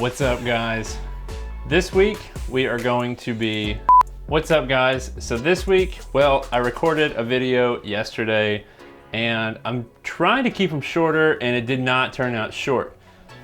What's up, guys? This week we are going to be... What's up, guys? So this week, well, I recorded a video yesterday and I'm trying to keep them shorter and it did not turn out short.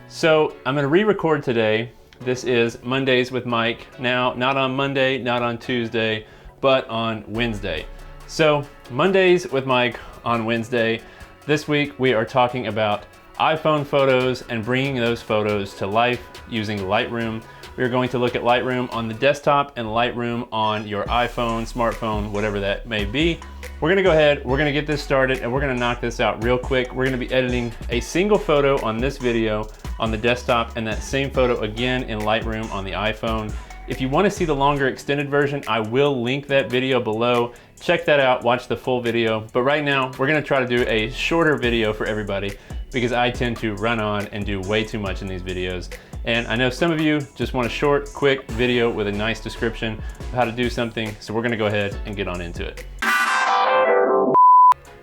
So I'm gonna re-record today. This is Mondays with Mike. Now, not on Monday, not on Tuesday, but on Wednesday. So Mondays with Mike on Wednesday. This week we are talking about iPhone photos and bringing those photos to life using Lightroom. We're going to look at Lightroom on the desktop and Lightroom on your iPhone, smartphone, whatever that may be. We're gonna go ahead, we're gonna get this started and we're gonna knock this out real quick. We're gonna be editing a single photo on this video on the desktop and that same photo again in Lightroom on the iPhone. If you wanna see the longer extended version, I will link that video below. Check that out, watch the full video. But right now, we're gonna try to do a shorter video for everybody because I tend to run on and do way too much in these videos. And I know some of you just want a short, quick video with a nice description of how to do something, so we're gonna go ahead and get on into it.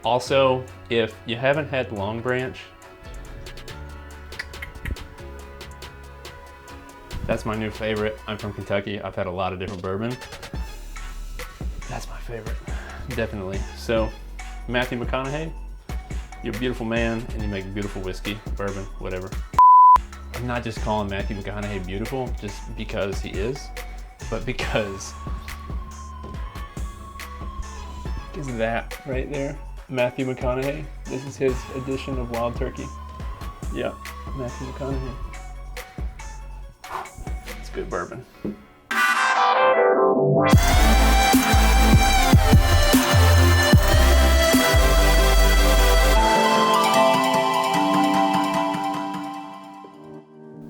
Also, if you haven't had Long Branch, that's my new favorite. I'm from Kentucky. I've had a lot of different bourbon. That's my favorite, definitely. So, Matthew McConaughey, you're a beautiful man and you make beautiful whiskey, bourbon, whatever. I'm not just calling Matthew McConaughey beautiful just because he is, but because is that right there, Matthew McConaughey. This is his edition of Wild Turkey. Yeah, Matthew McConaughey. It's good bourbon.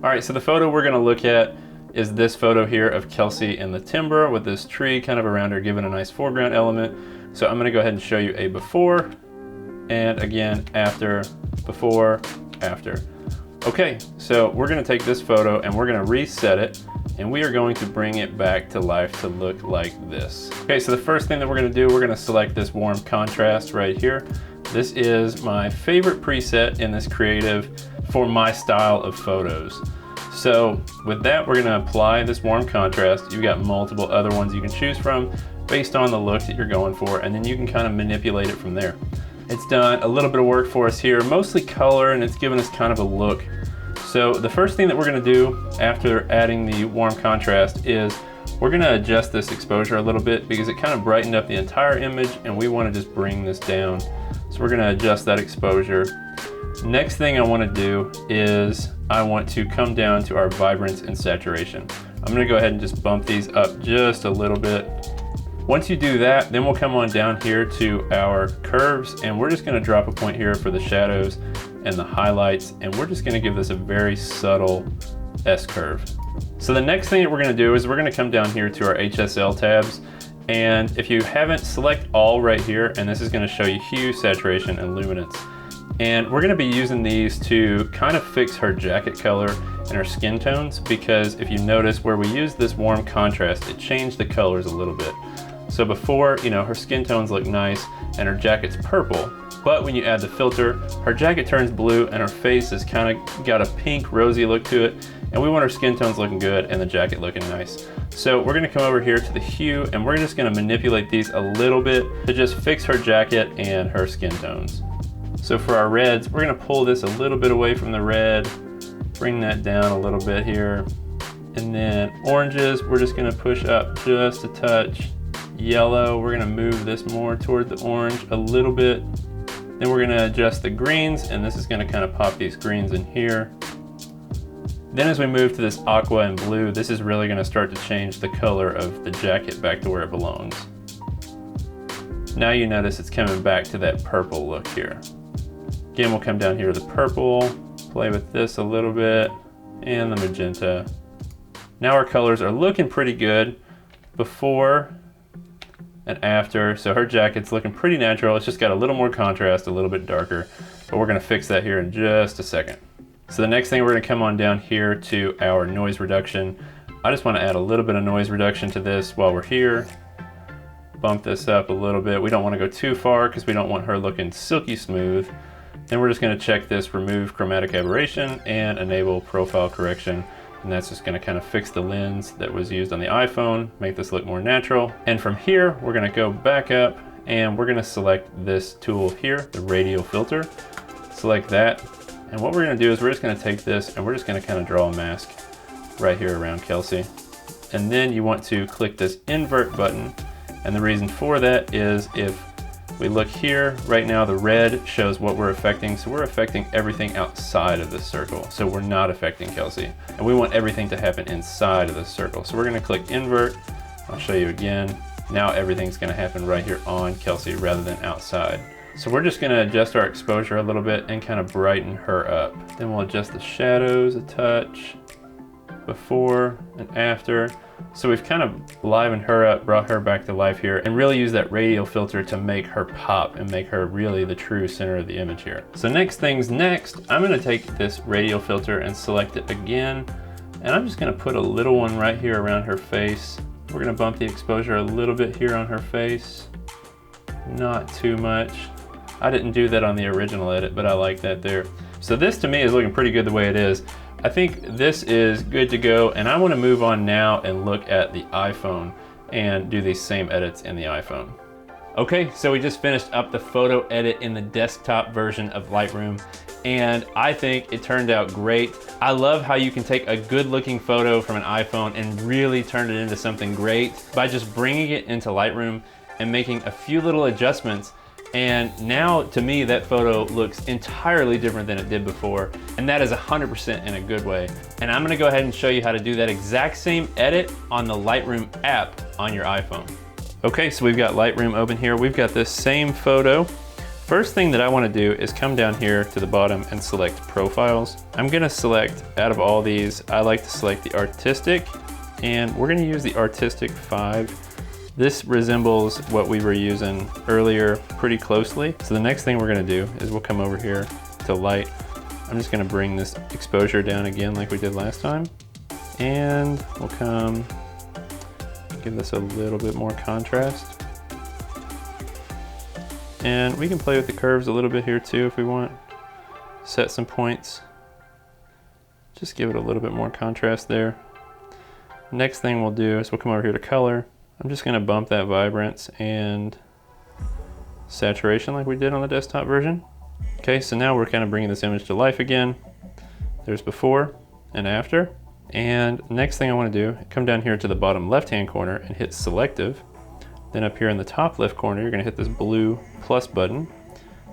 All right, so the photo we're gonna look at is this photo here of Kelsey in the timber with this tree kind of around her, giving a nice foreground element. So I'm gonna go ahead and show you a before, and again, after, before, after. Okay, so we're gonna take this photo and we're gonna reset it, and we are going to bring it back to life to look like this. Okay, so the first thing that we're gonna do, we're gonna select this warm contrast right here. This is my favorite preset in this creative for my style of photos. So with that, we're gonna apply this warm contrast. You've got multiple other ones you can choose from based on the look that you're going for, and then you can kind of manipulate it from there. It's done a little bit of work for us here, mostly color, and it's given us kind of a look. So the first thing that we're gonna do after adding the warm contrast is we're gonna adjust this exposure a little bit because it kind of brightened up the entire image and we wanna just bring this down. So we're gonna adjust that exposure. Next thing I wanna do is I want to come down to our vibrance and saturation. I'm gonna go ahead and just bump these up just a little bit. Once you do that, then we'll come on down here to our curves and we're just gonna drop a point here for the shadows and the highlights, and we're just gonna give this a very subtle S-curve. So the next thing that we're gonna do is we're gonna come down here to our HSL tabs, and if you haven't, select all right here, and this is gonna show you hue, saturation, and luminance. And we're gonna be using these to kind of fix her jacket color and her skin tones, because if you notice where we use this warm contrast, it changed the colors a little bit. So before, you know, her skin tones look nice and her jacket's purple, but when you add the filter, her jacket turns blue and her face has kind of got a pink, rosy look to it, and we want her skin tones looking good and the jacket looking nice. So we're gonna come over here to the hue and we're just gonna manipulate these a little bit to just fix her jacket and her skin tones. So for our reds, we're gonna pull this a little bit away from the red, bring that down a little bit here. And then oranges, we're just gonna push up just a touch. Yellow, we're gonna move this more toward the orange a little bit. Then we're gonna adjust the greens, and this is gonna kind of pop these greens in here. Then as we move to this aqua and blue, this is really gonna start to change the color of the jacket back to where it belongs. Now you notice it's coming back to that purple look here. Again, we'll come down here to the purple, play with this a little bit, and the magenta. Now our colors are looking pretty good before and after. So her jacket's looking pretty natural. It's just got a little more contrast, a little bit darker, but we're gonna fix that here in just a second. So the next thing, we're gonna come on down here to our noise reduction. I just wanna add a little bit of noise reduction to this while we're here. Bump this up a little bit. We don't wanna go too far because we don't want her looking silky smooth. Then we're just gonna check this remove chromatic aberration and enable profile correction. and that's just gonna kind of fix the lens that was used on the iPhone, make this look more natural. And from here, we're gonna go back up and we're gonna select this tool here, the radial filter. Select that. And what we're gonna do is we're just gonna take this and we're just gonna kind of draw a mask right here around Kelsey. And then you want to click this invert button. And the reason for that is if we look here, right now the red shows what we're affecting. So we're affecting everything outside of this circle. So we're not affecting Kelsey. And we want everything to happen inside of this circle. So we're gonna click invert. I'll show you again. Now everything's gonna happen right here on Kelsey rather than outside. So we're just gonna adjust our exposure a little bit and kind of brighten her up. Then we'll adjust the shadows a touch, before and after. So we've kind of livened her up, brought her back to life here, and really use that radial filter to make her pop and make her really the true center of the image here. So next things next, I'm gonna take this radial filter and select it again, and I'm just gonna put a little one right here around her face. We're gonna bump the exposure a little bit here on her face, not too much. I didn't do that on the original edit, but I like that there. So this to me is looking pretty good the way it is. I think this is good to go, and I want to move on now and look at the iPhone and do these same edits in the iPhone. Okay, so we just finished up the photo edit in the desktop version of Lightroom, and I think it turned out great. I love how you can take a good looking photo from an iPhone and really turn it into something great by just bringing it into Lightroom and making a few little adjustments. And now, to me, that photo looks entirely different than it did before. And that is 100% in a good way. And I'm gonna go ahead and show you how to do that exact same edit on the Lightroom app on your iPhone. Okay, so we've got Lightroom open here. We've got this same photo. First thing that I wanna do is come down here to the bottom and select profiles. I'm gonna select, out of all these, I like to select the artistic, and we're gonna use the artistic 5. This resembles what we were using earlier pretty closely. So the next thing we're gonna do is we'll come over here to light. I'm just gonna bring this exposure down again like we did last time. And we'll come, give this a little bit more contrast. And we can play with the curves a little bit here too if we want. Set some points. Just give it a little bit more contrast there. Next thing we'll do is we'll come over here to color. I'm just gonna bump that vibrance and saturation like we did on the desktop version. Okay, so now we're kind of bringing this image to life again. There's before and after. And next thing I wanna do, come down here to the bottom left-hand corner and hit selective. Then up here in the top left corner, you're gonna hit this blue plus button.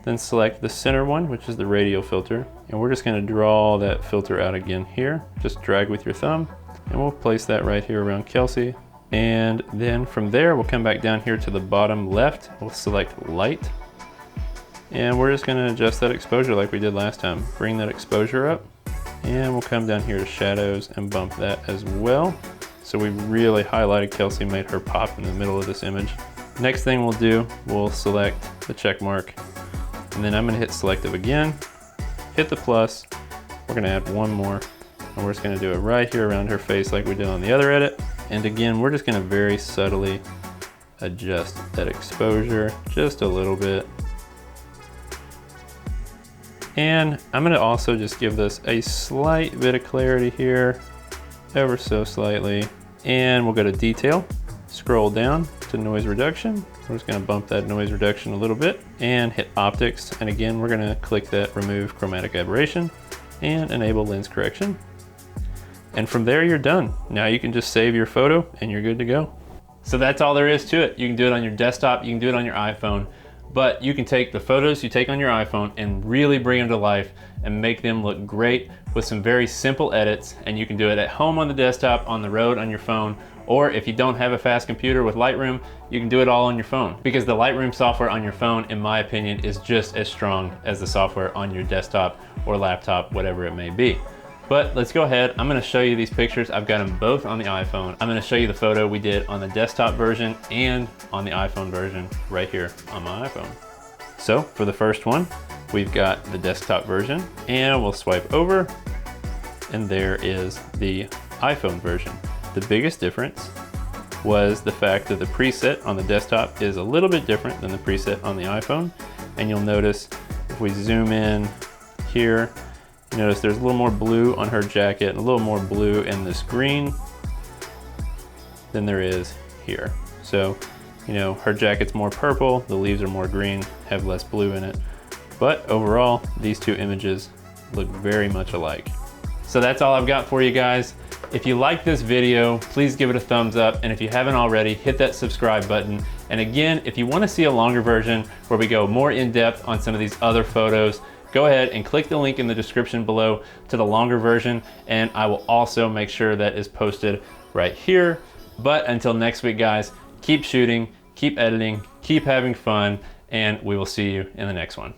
Then select the center one, which is the radial filter. And we're just gonna draw that filter out again here. Just drag with your thumb. And we'll place that right here around Kelsey. And then from there, we'll come back down here to the bottom left. We'll select light. And we're just gonna adjust that exposure like we did last time. Bring that exposure up. And we'll come down here to shadows and bump that as well. So we really highlighted Kelsey, made her pop in the middle of this image. Next thing we'll do, we'll select the check mark. And then I'm gonna hit selective again, hit the plus. We're gonna add one more. And we're just gonna do it right here around her face like we did on the other edit. And again, we're just gonna very subtly adjust that exposure just a little bit. And I'm gonna also just give this a slight bit of clarity here, ever so slightly. And we'll go to detail, scroll down to noise reduction. We're just gonna bump that noise reduction a little bit and hit optics. And again, we're gonna click that remove chromatic aberration and enable lens correction. And from there, you're done. Now you can just save your photo and you're good to go. So that's all there is to it. You can do it on your desktop, you can do it on your iPhone, but you can take the photos you take on your iPhone and really bring them to life and make them look great with some very simple edits. And you can do it at home on the desktop, on the road, on your phone, or if you don't have a fast computer with Lightroom, you can do it all on your phone. Because the Lightroom software on your phone, in my opinion, is just as strong as the software on your desktop or laptop, whatever it may be. But let's go ahead. I'm gonna show you these pictures. I've got them both on the iPhone. I'm gonna show you the photo we did on the desktop version and on the iPhone version right here on my iPhone. So for the first one, we've got the desktop version, and we'll swipe over, and there is the iPhone version. The biggest difference was the fact that the preset on the desktop is a little bit different than the preset on the iPhone. And you'll notice if we zoom in here, You notice there's a little more blue on her jacket and a little more blue in this green than there is here. So, you know, her jacket's more purple, the leaves are more green, have less blue in it. But overall, these two images look very much alike. So that's all I've got for you guys. If you like this video, please give it a thumbs up. And if you haven't already, hit that subscribe button. And again, if you want to see a longer version where we go more in depth on some of these other photos, go ahead and click the link in the description below to the longer version. And I will also make sure that is posted right here. But until next week, guys, keep shooting, keep editing, keep having fun, and we will see you in the next one.